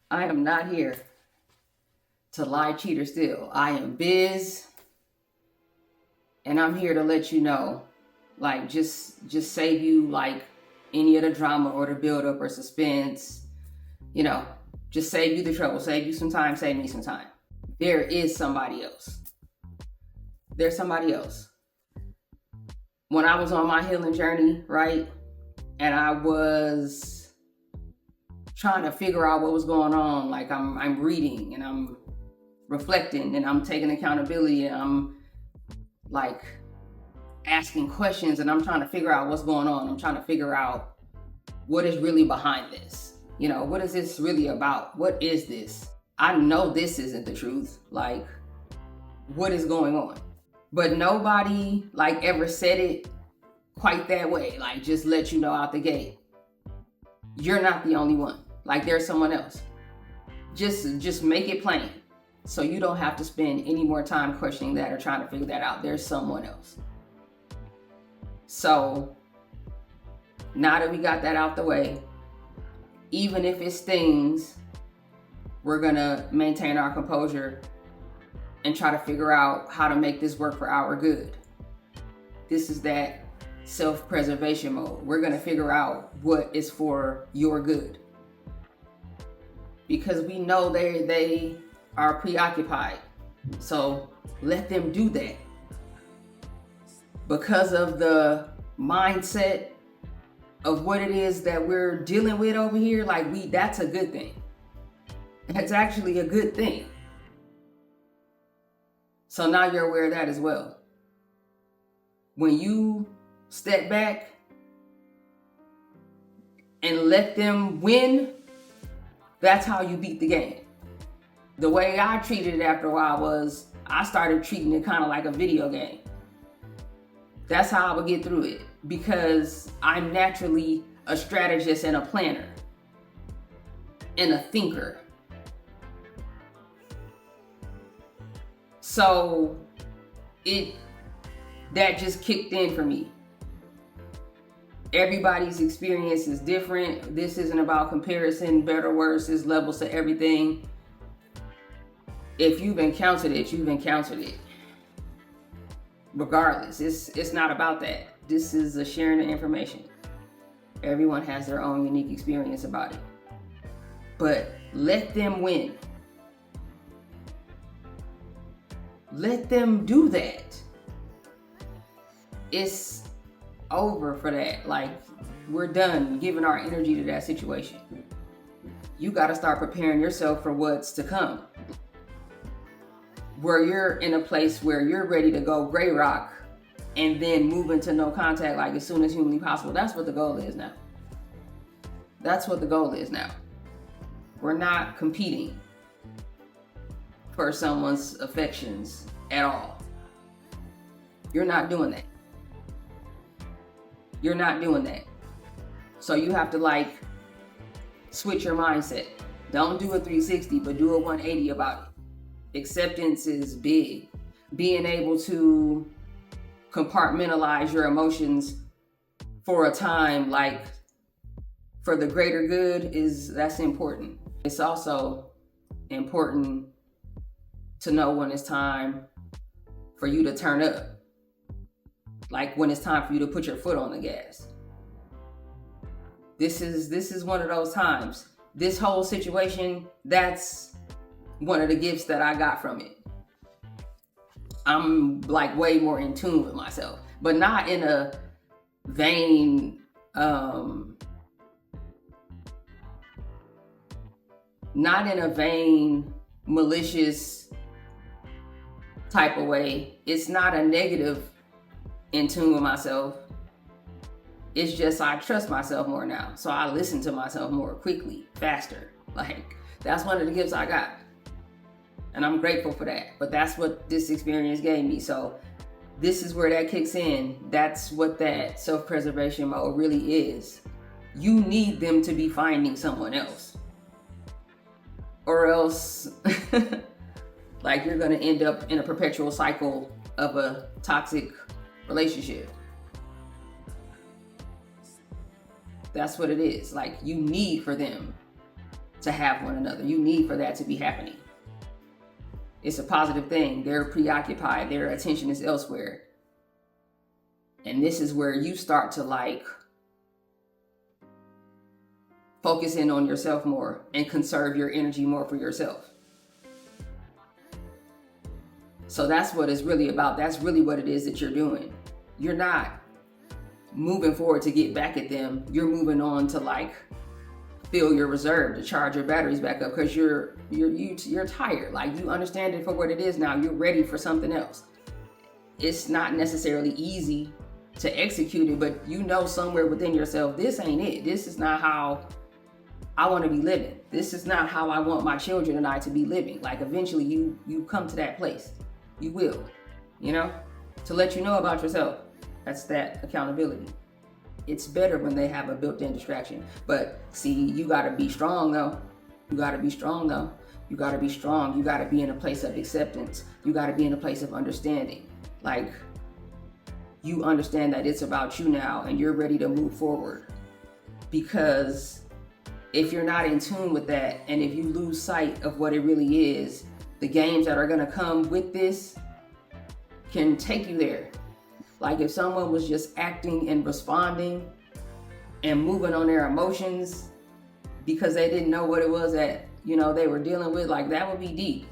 I am not here to lie, cheat, or steal. I am Biz, and I'm here to let you know, like, just save you, like, any of the drama or the buildup or suspense, you know, just save you the trouble, save you some time, save me some time. There is somebody else. There's somebody else. When I was on my healing journey, right, and I was trying to figure out what was going on, like I'm reading and I'm reflecting and I'm taking accountability and I'm like asking questions and I'm trying to figure out what's going on. I'm trying to figure out what is really behind this. You know, what is this really about? What is this? I know this isn't the truth. Like, what is going on? But nobody like ever said it quite that way. Like, just let you know out the gate. You're not the only one. Like, there's someone else. Just make it plain, so you don't have to spend any more time questioning that or trying to figure that out. There's someone else. So now that we got that out the way, even if it stings, we're gonna maintain our composure and try to figure out how to make this work for our good. This is that self-preservation mode. We're gonna figure out what is for your good, because we know they are preoccupied. So let them do that. Because of the mindset of what it is that we're dealing with over here, like that's a good thing. That's actually a good thing. So now you're aware of that as well. When you step back and let them win, that's how you beat the game. The way I treated it after a while was I started treating it kind of like a video game. That's how I would get through it, because I'm naturally a strategist and a planner and a thinker. So that just kicked in for me. Everybody's experience is different. This isn't about comparison, better, worse. There's levels to everything. If you've encountered it, you've encountered it. Regardless, it's not about that. This is a sharing of information. Everyone has their own unique experience about it. But let them win. Let them do that. It's over for that. Like, we're done giving our energy to that situation. You got to start preparing yourself for what's to come, where you're in a place where you're ready to go gray rock and then move into no contact, like, as soon as humanly possible. That's what the goal is now. That's what the goal is now. We're not competing for someone's affections at all. You're not doing that. You're not doing that. So you have to, like, switch your mindset. Don't do a 360, but do a 180 about it. Acceptance is big. Being able to compartmentalize your emotions for a time, like for the greater good, that's important. It's also important to know when it's time for you to turn up. Like when it's time for you to put your foot on the gas. This is one of those times. This whole situation, that's one of the gifts that I got from it. I'm like way more in tune with myself, but not in a vain, malicious type of way. It's not a negative in tune with myself. It's just I trust myself more now. So I listen to myself more quickly, faster. Like, that's one of the gifts I got. And I'm grateful for that. But that's what this experience gave me. So this is where that kicks in. That's what that self-preservation mode really is. You need them to be finding someone else. Or else, like, you're going to end up in a perpetual cycle of a toxic relationship. That's what it is. Like, you need for them to have one another. You need for that to be happening. It's a positive thing. They're preoccupied. Their attention is elsewhere. And this is where you start to like focus in on yourself more and conserve your energy more for yourself. So that's what it's really about. That's really what it is that you're doing. You're not moving forward to get back at them. You're moving on to like fill your reserve, to charge your batteries back up, because you're tired. Like, you understand it for what it is now. You're ready for something else. It's not necessarily easy to execute it, but you know somewhere within yourself, this ain't it. This is not how I want to be living. This is not how I want my children and I to be living. Like, eventually you come to that place. You will, you know, to let you know about yourself. That's that accountability. It's better when they have a built-in distraction. But see, you got to be strong though. You got to be strong though. You got to be strong. You got to be in a place of acceptance. You got to be in a place of understanding. Like, you understand that it's about you now and you're ready to move forward. Because if you're not in tune with that, and if you lose sight of what it really is, the games that are going to come with this can take you there. Like, if someone was just acting and responding and moving on their emotions because they didn't know what it was that, you know, they were dealing with, like, that would be deep.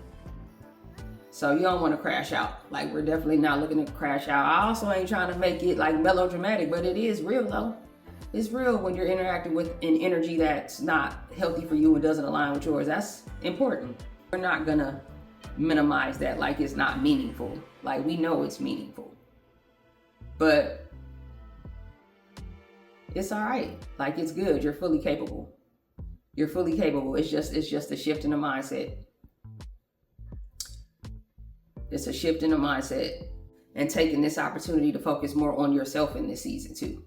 So you don't want to crash out. Like, we're definitely not looking to crash out. I also ain't trying to make it like melodramatic, but it is real though. It's real when you're interacting with an energy that's not healthy for you and doesn't align with yours. That's important. We're not gonna minimize that like it's not meaningful. Like, we know it's meaningful. But it's all right. Like, it's good. You're fully capable. You're fully capable. It's just a shift in the mindset. It's a shift in the mindset, and taking this opportunity to focus more on yourself in this season too.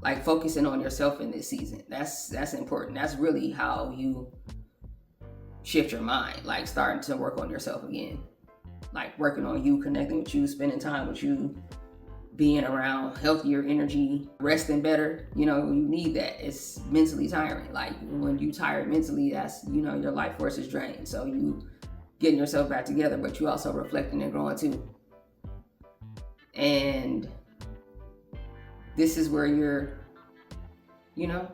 Like, focusing on yourself in this season. That's important. That's really how you shift your mind. Like, starting to work on yourself again. Like, working on you, connecting with you, spending time with you, being around healthier energy, resting better. You know, you need that. It's mentally tiring. Like, when you tired mentally, that's, you know, your life force is drained. So you getting yourself back together, but you also reflecting and growing too. And this is where you're, you know,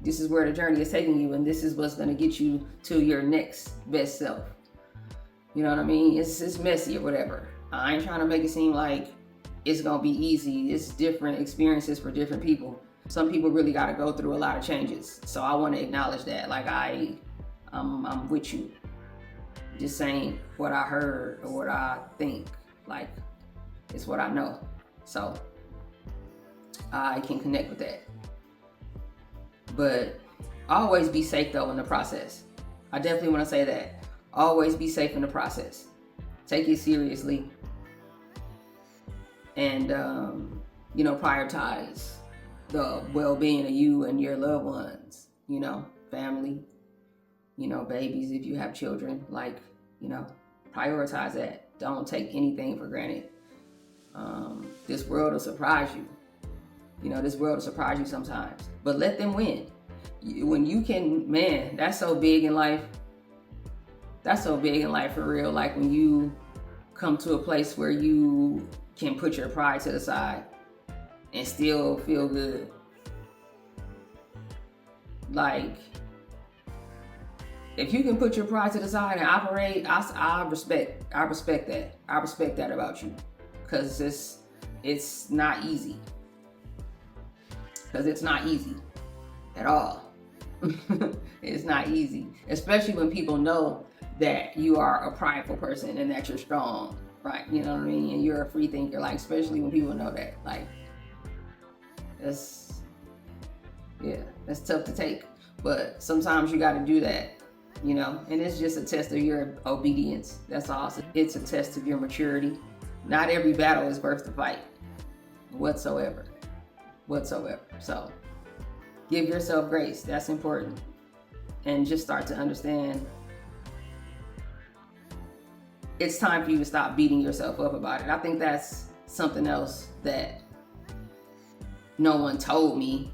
this is where the journey is taking you, and this is what's going to get you to your next best self. You know what I mean? It's messy or whatever. I ain't trying to make it seem like it's going to be easy. It's different experiences for different people. Some people really got to go through a lot of changes. So I want to acknowledge that. Like, I'm with you. Just saying what I heard or what I think. Like, it's what I know. So I can connect with that. But always be safe though in the process. I definitely want to say that. Always be safe in the process. Take it seriously. And, you know, prioritize the well-being of you and your loved ones, you know, family, you know, babies, if you have children, like, you know, prioritize that. Don't take anything for granted. This world will surprise you. You know, this world will surprise you sometimes, but let them win. When you can, man, that's so big in life. That's so big in life for real. Like, when you come to a place where you can put your pride to the side and still feel good. Like, if you can put your pride to the side and operate, I respect that. I respect that about you, because it's not easy. Because it's not easy at all. It's not easy, especially when people know that you are a prideful person and that you're strong, right? You know what I mean? And you're a free thinker, like, especially when people know that. Like, that's tough to take. But sometimes you got to do that, you know? And it's just a test of your obedience. That's all. It's a test of your maturity. Not every battle is worth the fight whatsoever. So give yourself grace. That's important. And just start to understand it's time for you to stop beating yourself up about it. I think that's something else that no one told me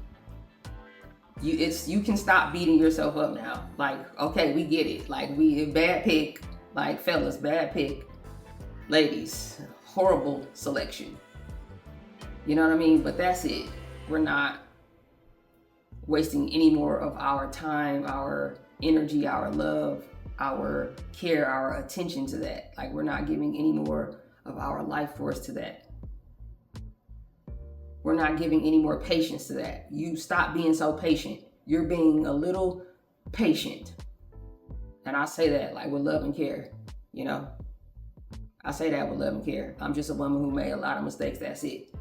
You can stop beating yourself up now. Like, okay, we get it. Like, bad pick. Like, fellas, bad pick. Ladies, horrible selection. You know what I mean? But that's it. We're not wasting any more of our time, our energy, our love, our care, our attention to that. Like, we're not giving any more of our life force to that. We're not giving any more patience to that. You stop being so patient. You're being a little patient. And I say that like with love and care, you know? I say that with love and care. I'm just a woman who made a lot of mistakes, that's it.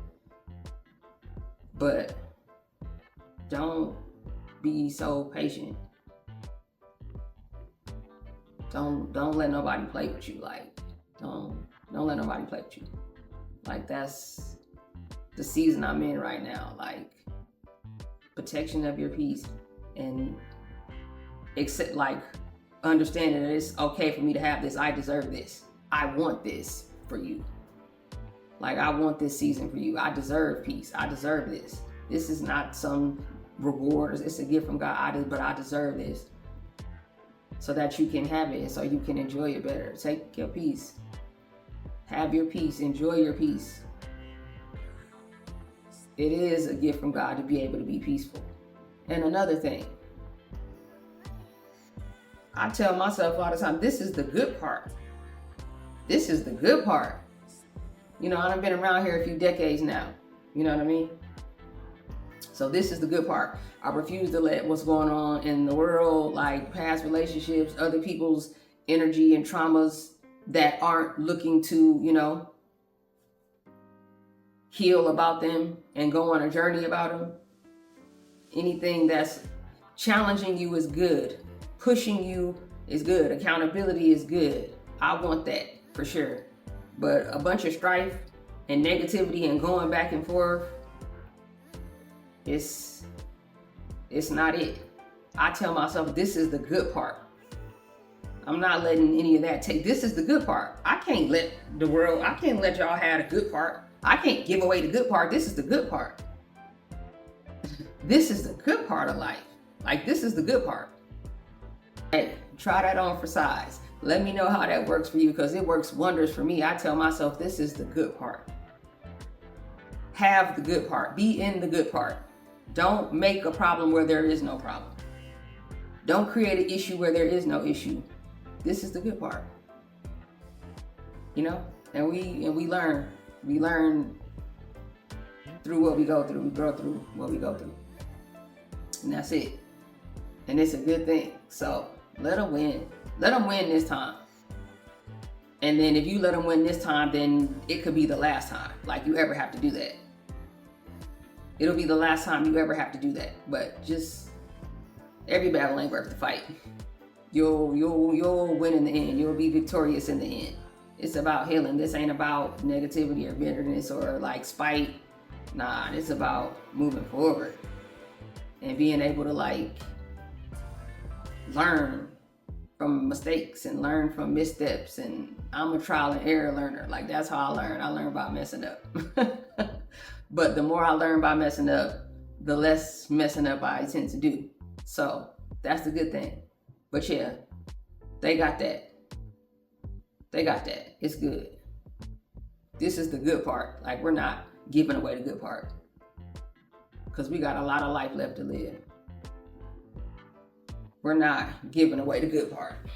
But don't be so patient. Don't let nobody play with you. Like, don't let nobody play with you. Like, that's the season I'm in right now. Like, protection of your peace and accept, like, understanding that it's okay for me to have this. I deserve this. I want this for you. Like, I want this season for you. I deserve peace. I deserve this. This is not some reward. It's a gift from God. But I deserve this. So that you can have it, so you can enjoy it better. Take your peace. Have your peace. Enjoy your peace. It is a gift from God to be able to be peaceful. And another thing, I tell myself all the time, this is the good part. This is the good part. You know, I've been around here a few decades now. You know what I mean? So this is the good part. I refuse to let what's going on in the world, like past relationships, other people's energy and traumas that aren't looking to, you know, heal about them and go on a journey about them. Anything that's challenging you is good. Pushing you is good. Accountability is good. I want that for sure. But a bunch of strife and negativity and going back and forth, it's not it. I tell myself this is the good part. I'm not letting any of that take. This is the good part. I can't let y'all have the good part. I can't give away the good part. This is the good part. This is the good part of life. Like, this is the good part. Hey, try that on for size. Let me know how that works for you, because it works wonders for me. I tell myself this is the good part. Have the good part. Be in the good part. Don't make a problem where there is no problem. Don't create an issue where there is no issue. This is the good part. You know? And we learn. We learn through what we go through. We grow through what we go through. And that's it. And it's a good thing. So let them win. Let them win this time. And then if you let them win this time, then it could be the last time like you ever have to do that. It'll be the last time you ever have to do that. But just, every battle ain't worth the fight. You'll win in the end. You'll be victorious in the end. It's about healing. This ain't about negativity or bitterness or like spite. Nah, it's about moving forward and being able to like learn from mistakes and learn from missteps. And I'm a trial and error learner. Like, that's how I learn. I learn by messing up. But the more I learn by messing up, the less messing up I tend to do. So that's the good thing. But yeah, they got that. They got that. It's good. This is the good part. Like, we're not giving away the good part, because we got a lot of life left to live. We're not giving away the good part.